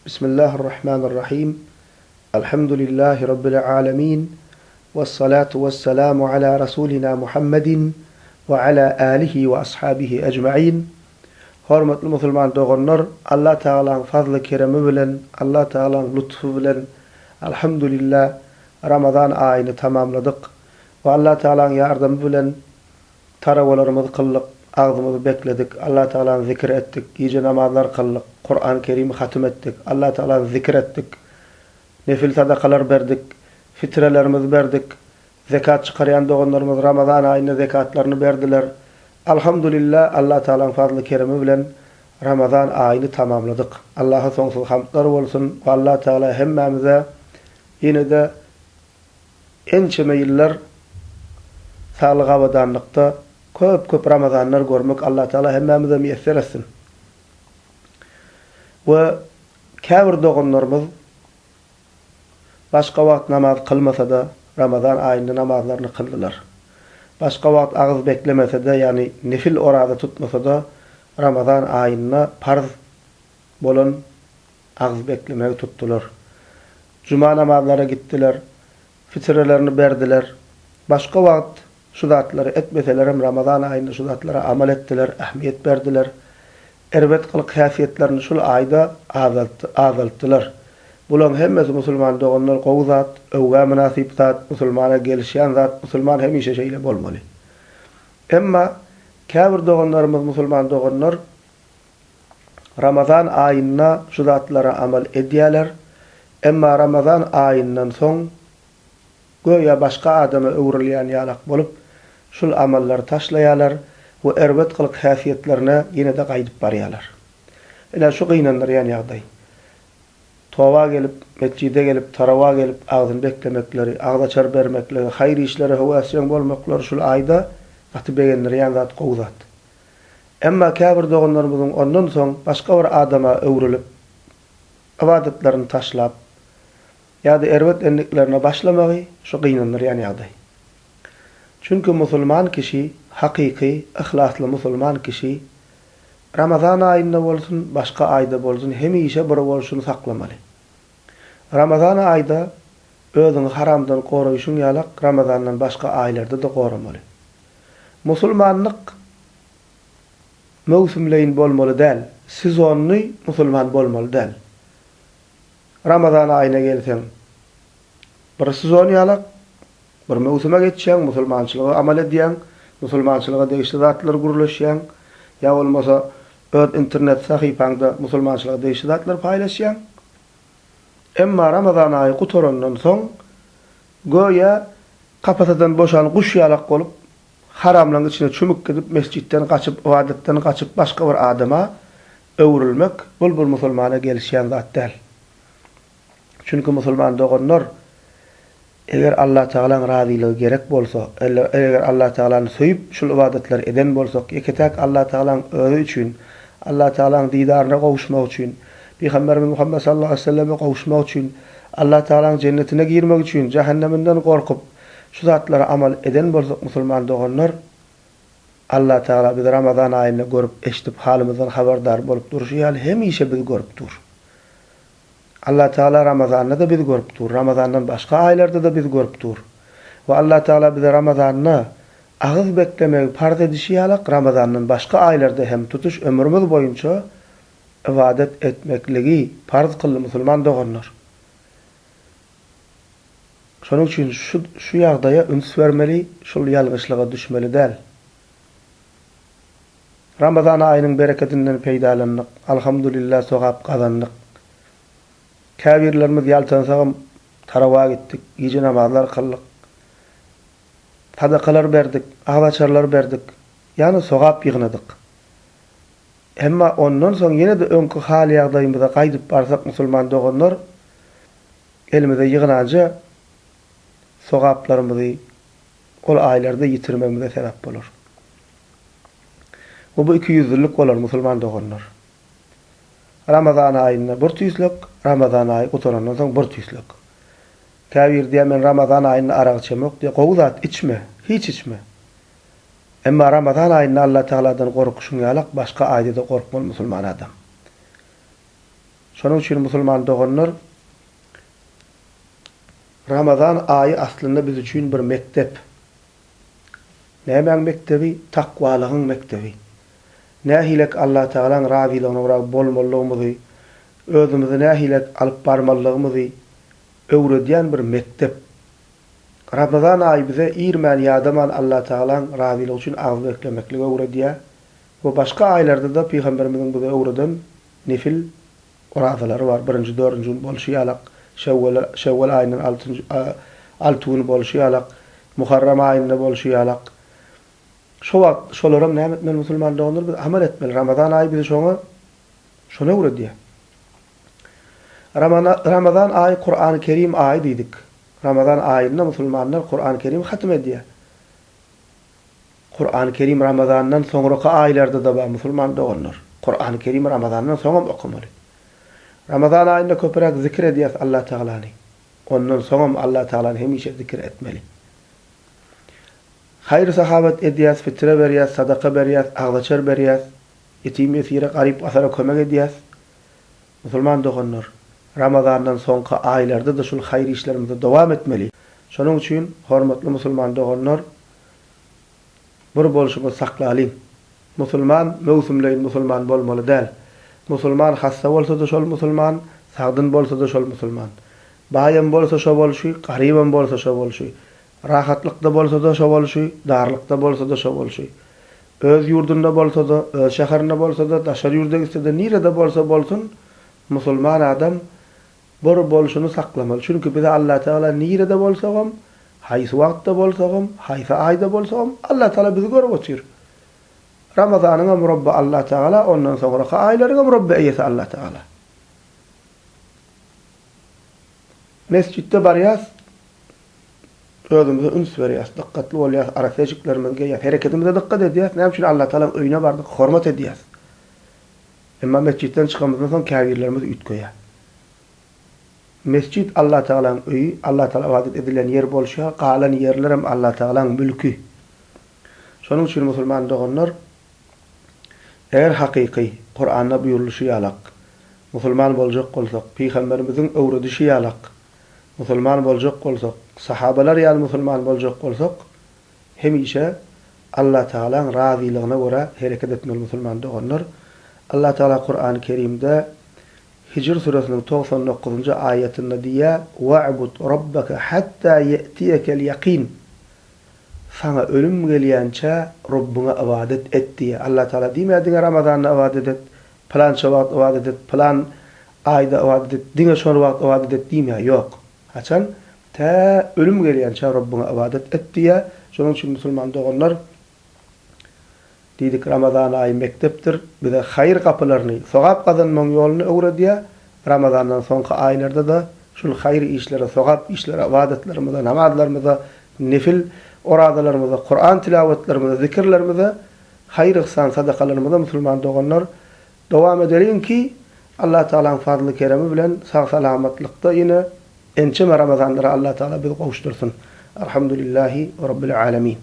بسم الله الرحمن الرحيم. الحمد لله رب العالمين، والصلاة والسلام على رسولنا محمد وعلى آله وأصحابه أجمعين. Hormatly musulman doganlar, Allah Teala'nın fazlı keremi bilen, Allah Teala'nın lütfu bilen elhamdülillah Ramazan ayını tamamladık. Ve Allah Teala'nın yardımı bilen taravalarımızı kıldık, ağzımızı bekledik. Allah Teala'nı zikir ettik, gece namazlar kıldık, Kur'an-ı Kerim'i hatim ettik. Allah Teala'nı zikir ettik. Nefil sadakalar verdik, fitrelerimizi verdik. Zekat çıkarayan doganlarımız Ramazan ayında zekatlarını verdiler. Elhamdülillah Allah Teala'nın fazlı keremi bilen Ramazan ayını tamamladık. Allah'a sonsuz hamdlar olsun. Allah Teala hemmemize yine de ençeme yıllar sağlık abadanlıkta köp Ramazanlar görmek Allah Teala hemmemize müyesser etsin. Ve käbir doganlarımız başka wagt namaz kılmasa da Ramazan ayında namazlarını kıldılar. Başka wagt ağız beklemese de, yani nefil orada tutmasa da Ramazan ayına farz bolan ağız beklemeyi tuttular. Cuma namazlara gittiler. Fitrelerini berdiler. Başka wagt şu zatları etmeselerim Ramazan ayında şu zatlara amal ettiler, ahmiyet berdiler. Erbet kılık hasiyetlerini şu ayda azalttılar. Bulan hemmesi musulman doganlar gowy zat, öwga münasip zat, musulmana gelişýän zat, musulman hemişe şeýle bolmaly. Emma käbir doganlarymyz musulman doganlar Ramazan aýyna şu zatlara amal edýärler. Emma Ramazan aýyndan soň goýa başga adama öwrilýän ýalak bolup şul amallary taşlaýarlar we erbet kılık hasiyetlerine ýene de gaýdyp barýarlar. Ela şu gynanýan ýagdaý. Tova gelip, mescide gelip, tarava gelip, ağzını beklemekleri, ağdaçar bermekleri, hayır işleri hevasyan bolmakları şul ayda gatı begenleri yan zat gowy zat. Emma käbir doganlarymyzyň ondan soň başga bir adama öwrilip, ibadetlerini taşlap, ýa-da erbet endiklerine başlamagy şu gynanýan ýagdaý. Çünkü musulman kişi, hakyky, ihlasly musulman kişi Ramazan ayında bolsun, başka ayda bolsun, hemişe bir bolşuny saklamaly. Ramazan ayda özüni haramdan goraýşyň ýalak Ramazandan başka aýlarda da goramaly. Musulmanlyk mewsimleýin bolmaly däl, sezonly musulman bolmaly däl. Ramazan aýyna gelseň, bir sezon ýalak, bir mewsime geçýän, musulmançylyga amal edýän, musulmançylyga degişli zatlar gurulýan, ýa bolmasa öz internet sahypaňda musulmançylyga degişli zatlar paýlaşýan. Emma Ramazan ayı gutorandan soň goýa kapasadan boşan guş ýalak bolup haramlaryň içine çümük gidip mescitten gaçyp, ibadetden gaçyp başga bir adama öwrilmek bul musulmana gelişýän zat däl. Çünkü musulman doganlar eger Allah Teala'nın razylygy gerek bolsa, eger Allah Teala'ny söýüp şul ibadetler eden bolsak, eketek Allah Teala'nın özü üçin, Allah Teala'nın didaryna gowuşmak üçin, Peygamberimiz Muhammed sallallahu aleyhi ve selleme gowuşmak üçin, Allah Teala'nın cennetine girmek üçin, cehenneminden gorkup şu zatlara amal eden bolsak musulman doganlar, Allah Teala bizi Ramazan aýyny görüp, eşitip halimizden haberdar bolup durýar, hemişe bizi görüp dur. Allah Teala Ramazan'da da bizi görüp dur. Ramazan'dan başka aylarda da bizi görüp dur. Ve Allah Teala bizi Ramazan'na ağız beklemeyi farz edişi ýalak Ramazan'dan başka aylarda hem tutuş ömrümüz boyunca ibadet etmekligi farz kıldı musulman doganlar. Şonuň üçin şu ýagdaýa üns bermeli, şol ýalgyşlyga düşmeli däl. Ramazan aýynyň bereketinden peýdalandyk. Alhamdulillah sogap gazandyk. Käbirlerimiz ýaltansagam tarawa gittik, gece namazlar kıldık. Sadakalar berdik, ağlaçarlar berdik. Yani sogap ýygnadyk. Emma ondan soň ýene de öňkü hal ýagdaýymyza gaýdyp barsak musulman doganlar elimize ýygnança sogaplarymyzy ol aýlarda ýitirmemize sebäp bolar. Bu iki ýüzlük bolar musulman doganlar. Ramazan aýyna bir tüýslük, Ramazan aýy gutorandan soň bir tüýslük. Käbir diýen Ramazan aýyna araq içemek diýip gowy zat içme, hiç içme. Emma Ramazan aýyna Allah Teala'dan gorkuşyň ýalak başga aýda da gorkmaly musulman adam. Şonuň üçin musulman doganlar Ramazan aýy aslynda biz üçin bir mektep. Näme mektebi? Takwalygyň mektebi. Nähilek Allah Taala'nın razylygyna uğrak bolmalygymyzy, özümizi nähilek alyp barmalygymyzy öwredýän bir mektep. Ramazan aýy bize irmän ýadaman Allah Taala'nın razylygy üçin agzy beklemeklik öwredýär. Bu başga aýlarda da Peýgamberimiziň bize öwreden nefil orazalary bar. 1-nji, 4-nji bolşýalak, Şewwal aýynyň 6-nji bolşýalak, Muharram aýynda bolşýalak. Şo wagt şolaram näme etmeli musulman doganlar biz amal etmeli. Ramazan aýy bize şoňa öwredýär. Ramazan aýy Kur'an-ı Kerim aýy diýdik. Ramazan aýynda musulmanlar Kur'an-ı Kerim hatm edýär. Kur'an-ı Kerim Ramazandan soňraky aýlarda da bar musulman doganlar. Kur'an-ı Kerim Ramazandan soňam okumaly. Ramazan aýynda köpürek zikir edýäs Allah Taala'ny. Ondan soňam Allah Taala'ny hemişe zikir etmeli. Hayır sahabat edýäs, fitre berýäs, sadaka berýäs, agzaçar berýäs, ýetim ýesire garyp asara kömek edýäs. Musulman doganlar Ramazandan soňky aýlarda da şol haýr işlerimize dowam etmeli. Şonuň üçin hormatly musulman doganlar bir bolşumy saklalyň. Musulman mewsumlaýyn musulman bolmaly däl. Musulman hassa bolsa da şol musulman, sagdyn bolsa da şol musulman. Baýam bolsa şo bolşy, garybam bolsa şo bolşy. Rahatlykda bolsa da şo bolşy, darlykda bolsa da şo bolşy. Öz ýurdunda bolsa da, öz şäherinde bolsa da, daşary ýurda gitse de, nirede bolsa bolsun, musulman adam bir bolşuny saklamaly. Çünki bize Allah Taala nirede bolsagam, haýsy wagtda bolsagam, haýsy aýda bolsagam, Allah Taala bizi görüp otur. Ramazanyň Rabbi Allah Taala, ondan soňra aýlaryň Rabbi eýesi Allah Taala. Mescitde barýas, özümize üns berýäs, dikkatli bolýas, araseçiklerimizge ýa hereketimize dikkat edýäs. Näme üçin Allah Taala öýüne bardyk, hormat edýäs. Emma mescitten çykamyzdan soň käbirlerimiz ütköýär. Mescit Allah Taala'nın öýü, Allah Taala ibadet edilen yer bolşa, galan yerlerem Allah Taala'nın mülkü. Şonuň üçin musulman doganlar eger hakyky Kur'an'da buyurulýy ýalak, musulman boljak bolsak, Peýgamberimiziň öwredişi ýalak, musulman boljak bolsak, sahabalar ýaly musulman boljak bolsak, hemişe Allah Taala'nın razylygyna görä hereket etmeli musulman doganlar. Allah Taala Kur'an-ı Kerim'de Hicr suresinin 99. ayetinde diýär: "Wa'bud rabbaka hatta ya'tiyekel yaqin." Sana ölüm gelýänçe Rabbiňe ibadet et diýär. Allah Taala diýmedi Ramazanda ibadet et, plan şowat ibadet et, plan aýda ibadet et, diňe şol wagt ibadet et diýmär. Ýok. Haçan ta ölüm gelýänçe Rabbiňe ibadet et diýär. Şonuň üçin musulman doganlar diýdik Ramazan aýy mektepdir. Bize haýr gapylaryny, sowap gazanmaň ýoluny öwredýär. Ramazandan soňky aýlarda da şol haýr işlere, sowap işlere, ibadetlerimize, namazlarymyza, nefil oradalarymyza, Kur'an tilawetlerimize, zikirlerimize, haýr ihsan sadakalarymyza musulman doganlar dowam edelim ki Allah Taala'nın fazly keremi bilen sag salamatlikda ýene ençe Ramazanlara Allah Taala bizi gowuştursun. Elhamdülillahi rabbil alamin.